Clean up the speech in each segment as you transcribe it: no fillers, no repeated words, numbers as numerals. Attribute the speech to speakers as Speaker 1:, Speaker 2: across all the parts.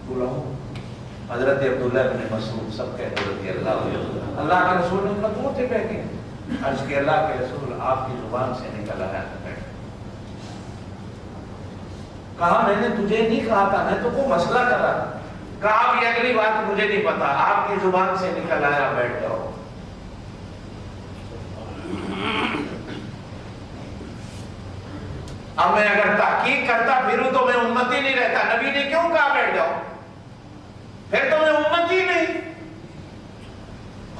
Speaker 1: बुलाओ। हजरत अब्दुल्लाह इब्न मसूद सब कहते रज़ी अल्लाह अन्हु, अल्लाह के रसूल ने कहा क्यों थे बैठे? अर्ज के अल्लाह के रसूल आपकी जुबान से निकल आया था बैठ। कहा मैंने तुझे नहीं कहा था, मैं तो को मसला करा। कहा अब ये अगली बात मुझे नहीं पता, आपकी जुबान से निकल आया बैठ जाओ। अब मैं अगर तहकीक करता फिरूं तो मैं उम्मती नहीं रहता। नबी ने क्यों कहा बैठ जाओ? फिर तो मैं उम्मती नहीं।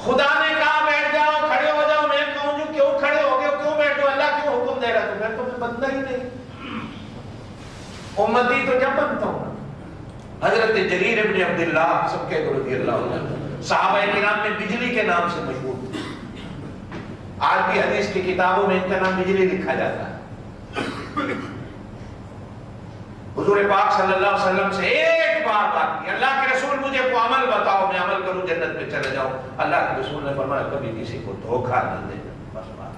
Speaker 1: खुदा ने कहा बैठ जाओ, खड़े हो जाओ, मैं कहूं क्यों खड़े हो गए, क्यों बैठो, अल्लाह क्यों हुक्म दे रहा? तो फिर तो मैं बंदा ही नहीं, उम्मती तो जब बनता हूं। हजरत जरीर इब्न अब्दुल्लाह सबके रज़ी अल्लाह अन्हु सहाबा किराम में बिजली के नाम से मशहूर थे। आज भी हदीस की किताबों में इनका नाम बिजली लिखा जाता है। हुजूर पाक सल्लल्लाहु अलैहि वसल्लम से एक बार बात की, अल्लाह के रसूल मुझे को अमल बताओ, मैं अमल करूं जन्नत में चले जाऊं। अल्लाह के रसूल ने फरमाया कभी किसी को धोखा न दे। बस बात,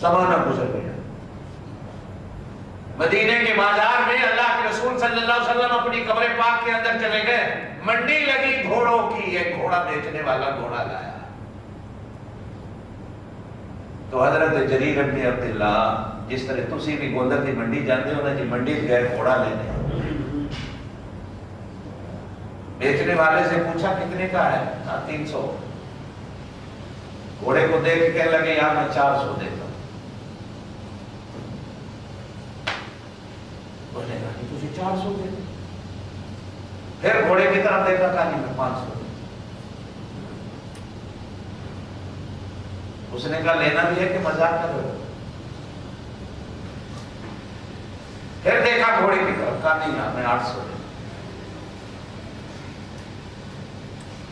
Speaker 1: ज़माना गुजर गया। मदीने के बाजार में अल्लाह के रसूल सल्लल्लाहु अलैहि वसल्लम अपनी कब्र पाक के अंदर चले गए। मंडी लगी घोड़ों की, एक घोड़ा बेचने वाला घोड़ा लाया। तो हजरत जरीर इब्न अब्दुल्लाह जिस तरह तुसी भी गोंदर की मंडी जानते हो ना जी, मंडी गए घोड़ा लेने। बेचने वाले से पूछा कितने का है? 300। घोड़े को देख के लगे यार मैं 400 देता हूं। बोलेगा कि तुझे 400 दे। फिर घोड़े की तरफ देखा, कहा मैं 500। उसने कहा लेना भी है कि मजाक कर रहे हो? फिर देखा घोड़े की तरफ, कहा नहीं यार मैं 800 दे।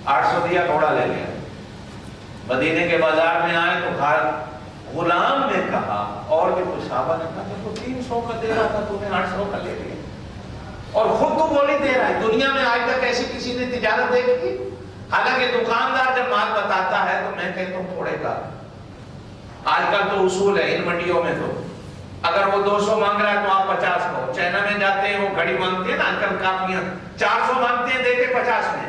Speaker 1: 800 दिया, घोड़ा ले लिया। मदीने के बाजार में आए तो गुलाम ने कहा, और भी कुछ साहबा ने कहा तो 300 का दे रहा था, तूने 800 का ले लिया और खुद तो बोली दे रहा है। दुनिया में आज तक ऐसी किसी ने तिजारत देखी? हालांकि दुकानदार जब माल बताता है तो मैं कहता हूं थोड़े का। आजकल तो उसूल है इन मंडियों में, तो अगर वो 200 मांग रहा है तो आप 50 को। चाइना में जाते हैं, वो घड़ी मांगते हैं ना आजकल काफियां, 400 मांगते हैं, देते 50 में।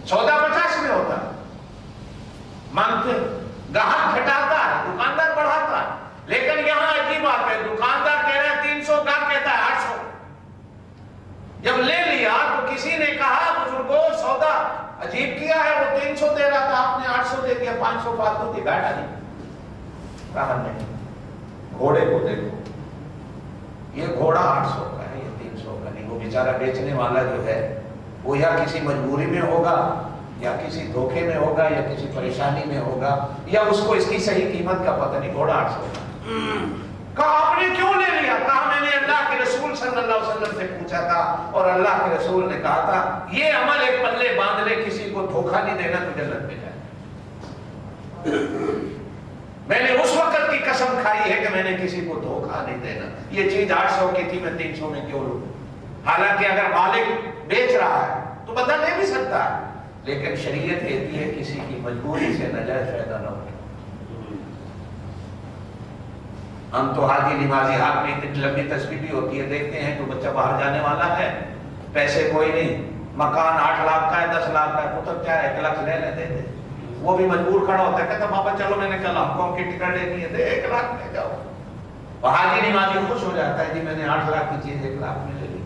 Speaker 1: सौदा 50 में होता मांगते, ग्राहक घटाता है, दुकानदार बढ़ाता है। लेकिन यहां अजीब बात है, दुकानदार कह रहा है 300, ग्राहक कहता है 800। जब ले लिया तो किसी ने कहा बुजुर्गों सौदा अजीब किया है, वो 300 दे रहा था, आपने 800 दे दिया, 500 फालतू दी। बैठा नहीं, कहा नहीं। घोड़े को देखो, ये घोड़ा 800 का है, ये 300 का नहीं। वो बेचारा बेचने वाला जो है वो या किसी मजबूरी में होगा, या किसी धोखे में होगा, या किसी परेशानी में होगा, या उसको इसकी सही कीमत का पता नहीं। घोड़ा 800 का। कहा आपने क्यों ले लिया? कहा मैंने अल्लाह के रसूल सल्लल्लाहु अलैहि वसल्लम से पूछा था और अल्लाह के रसूल ने कहा था ये अमल एक पल्ले बांध ले, किसी को धोखा नहीं देना तो जन्नत में जाए। मैंने उस वक्त की कसम खाई है कि मैंने किसी को धोखा नहीं देना। ये चीज 800 की थी, मैं 300 में क्यों लूं? हालांकि अगर मालिक बेच रहा है तो बंदा ले भी सकता है, लेकिन शरीयत कहती है किसी की मजबूरी से नाजायज फायदा न हो। हम तो हाजी निमाजी हाथ में इतनी लंबी तस्वीर भी होती है, देखते हैं कि बच्चा बाहर जाने वाला है, पैसे कोई नहीं, मकान 8 लाख का है, 10 लाख का है, पुत्र क्या है 1 लाख ले लेते थे। वो भी मजबूर खड़ा होता है, कहता पापा चलो मैंने कल हमको की टिकट लेनी है, दे 1 लाख ले जाओ। और हाजी निमाजी खुश हो जाता है, जी मैंने 8 लाख की चीज 1 लाख में ले ली।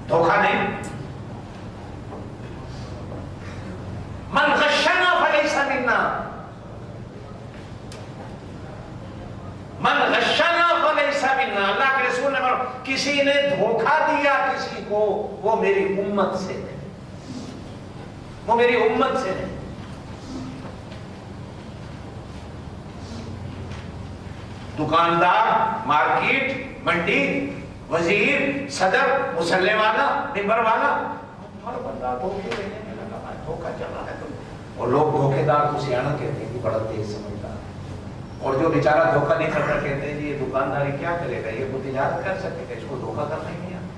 Speaker 1: धोखा नहीं। मन गश्शना फलैसा मिन्ना, मन गश्शना फलैसा मिन्ना। अल्लाह के रसूल ने कहा किसी ने धोखा दिया किसी को, वो मेरी उम्मत से नहीं, वो मेरी उम्मत से नहीं। दुकानदार, मार्केट, मंडी, वजीर, सदर, मुसल्ले वाला, मिंबर वाला, हर बंदा धोखे देने में लगा है, धोखा चल रहा है। तो और लोग धोखेदार को सियाना कहते हैं कि बड़ा तेज समझदार, और जो बेचारा धोखा नहीं करता कहते हैं जी ये दुकानदारी क्या करेगा, ये वो तिजारत कर सकेगा, इसको धोखा करना ही नहीं आता।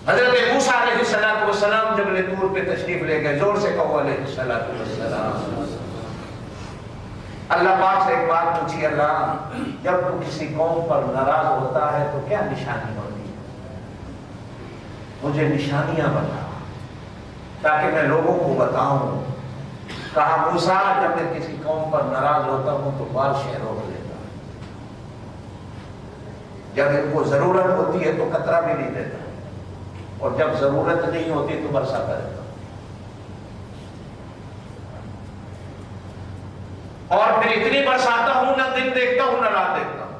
Speaker 1: हजरत मूसा अलैहिस्सलातु वस्सलाम जबल तूर पे तशरीफ ले गए, जोर से कहो अलैहिस्सलातु वस्सलाम। اللہ پاک سے ایک بات پوچھی، اللہ جب تو کسی قوم پر ناراض ہوتا ہے تو کیا نشانی ہوتی ہے؟ مجھے نشانیاں بتا تاکہ میں لوگوں کو بتاؤں۔ کہا موسیٰ جب میں کسی قوم پر ناراض ہوتا ہوں تو بارشیں روک لیتا ہوں، جب ان کو ضرورت ہوتی ہے تو قطرہ بھی نہیں دیتا، اور جب ضرورت نہیں ہوتی تو برساتا رہتا ہوں، اور پھر اتنی برساتا ہوں نہ دن دیکھتا ہوں نہ رات دیکھتا ہوں۔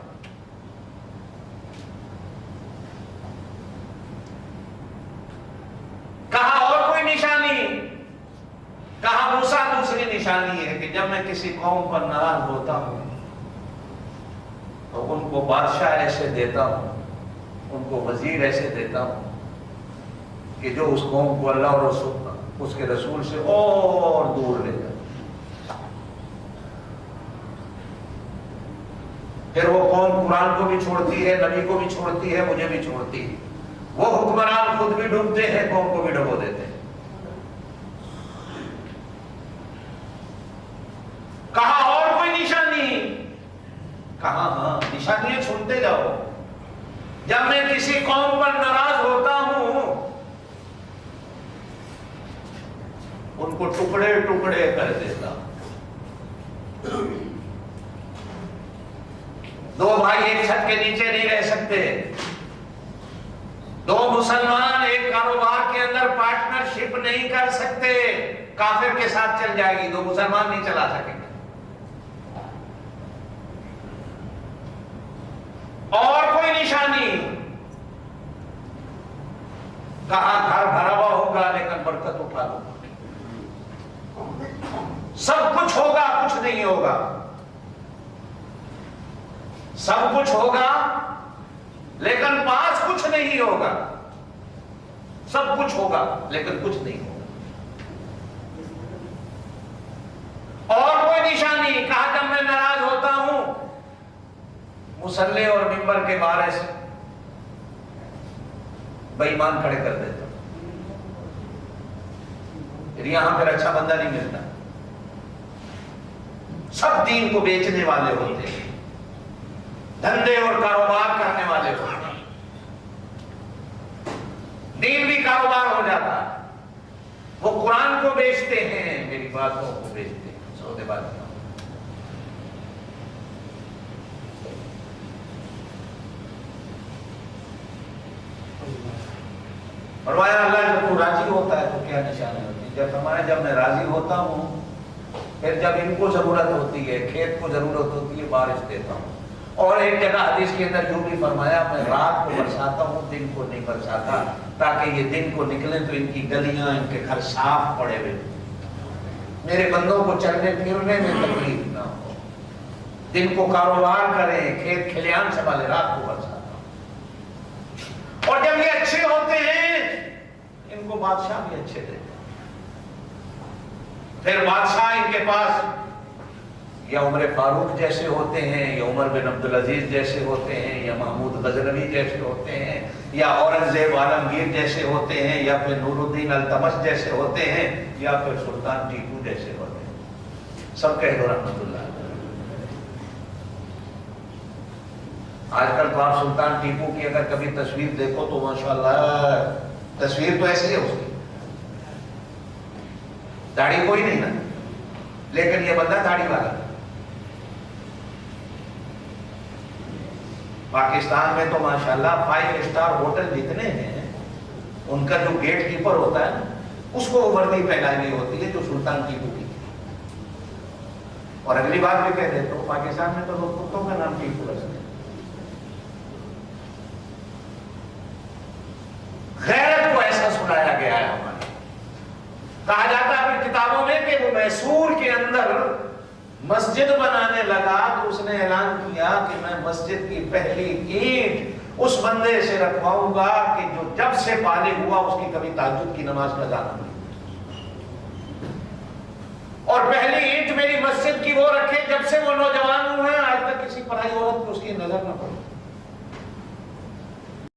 Speaker 1: کہا اور کوئی نشانی؟ کہا موسیٰ دوسری نشانی ہے کہ جب میں کسی قوم پر ناراض ہوتا ہوں تو ان کو بادشاہ ایسے دیتا ہوں، ان کو وزیر ایسے دیتا ہوں کہ جو اس قوم کو اللہ اور اس کے رسول سے اور دور لے جائے۔ پھر وہ قوم قرآن کو بھی چھوڑتی ہے، نبی کو بھی چھوڑتی ہے، مجھے بھی چھوڑتی ہے۔ وہ حکمران خود بھی ڈوبتے ہیں، قوم کو بھی ڈبو دیتے ہیں۔ کہا اور کوئی نشانی؟ کہا ہاں نشانیاں چھوڑتے جاؤ۔ جب میں کسی قوم پر ناراض ہوتا ہوں ان کو ٹکڑے ٹکڑے کر دیتا ہوں۔ دو بھائی ایک چھت کے نیچے نہیں رہ سکتے، دو مسلمان ایک کاروبار کے اندر پارٹنرشپ نہیں کر سکتے، کافر کے ساتھ چل جائے گی، دو مسلمان نہیں چلا سکیں گے۔ اور کوئی نشانی؟ کہا گھر بھرا ہوا ہوگا لیکن برکت اٹھا لو، سب کچھ ہوگا کچھ نہیں ہوگا، سب کچھ ہوگا لیکن پاس کچھ نہیں ہوگا، سب کچھ ہوگا لیکن کچھ نہیں ہوگا۔ اور کوئی نشانی؟ کہا جب میں ناراض ہوتا ہوں مصلی اور منبر کے بارے سے بے ایمان کھڑے کر دیتا ہوں، پھر یہاں پھر اچھا بندہ نہیں ملتا، سب دین کو بیچنے والے ہوتے ہیں، دھندے اور کاروبار کرنے والے ہوتے ہیں، دین بھی کاروبار ہو جاتا ہے۔ وہ قرآن کو بیچتے ہیں، میری باتوں کو بیچتے ہیں، سودے بازی۔ فرمایا اللہ جب تو راضی ہوتا ہے تو کیا نشانی ہوتی ہے؟ جب فرمایا جب میں راضی ہوتا ہوں پھر جب ان کو ضرورت ہوتی ہے، کھیت کو ضرورت ہوتی ہے، بارش دیتا ہوں۔ اور ایک جگہ حدیث کے اندر جو بھی فرمایا میں رات کو برساتا ہوں، دن کو نہیں برساتا، تاکہ یہ دن کو نکلیں تو ان کی گلیاں ان کے گھر صاف پڑے ہوئے، میرے بندوں کو چلنے پھرنے میں تکلیف نہ ہو، دن کو کاروبار کریں، کھیت کھلیان سنبھالے، رات کو برساتا ہوں۔ اور جب یہ اچھے ہوتے ہیں ان کو بادشاہ بھی اچھے دیتے ہیں، پھر بادشاہ ان کے پاس یا عمر فاروق جیسے ہوتے ہیں، یا عمر بن عبدالعزیز جیسے ہوتے ہیں، یا محمود غزنوی جیسے ہوتے ہیں، یا اورنگزیب عالمگیر جیسے ہوتے ہیں، یا پھر نور الدین التمش جیسے ہوتے ہیں، یا پھر سلطان ٹیپو جیسے ہوتے ہیں۔ سب کہہ دو رحمت اللہ۔ آج کل تو آپ سلطان ٹیپو کی اگر کبھی تصویر دیکھو تو ماشاءاللہ تصویر تو ایسی ہے اس کی، داڑھی کوئی نہیں نا، لیکن یہ بندہ داڑھی والا۔ پاکستان میں تو ماشاءاللہ 5 اسٹار ہوٹل جتنے ہیں ان کا جو گیٹ کیپر ہوتا ہے اس کو وردی پہنائی گئی ہوتی ہے جو سلطان ٹیپو کی۔ اور اگلی بات بھی کہہ دیتا ہوں، پاکستان میں تو لوگ کتوں کا نام ٹیپو رکھتے ہیں۔ غیرت کو ایسا سنایا گیا ہے ہمارے، کہا جاتا ہے پھر کتابوں میں کہ وہ میسور کے اندر مسجد بنانے لگا تو اس نے اعلان کیا کہ میں مسجد کی پہلی اینٹ اس بندے سے رکھواؤں گا کہ جو جب سے بالغ ہوا اس کی کبھی تہجد کی نماز کا ادا نہیں، اور پہلی اینٹ میری مسجد کی وہ رکھے جب سے وہ نوجوان ہوئے آج تک کسی پرائی عورت کو اس کی نظر نہ پڑے۔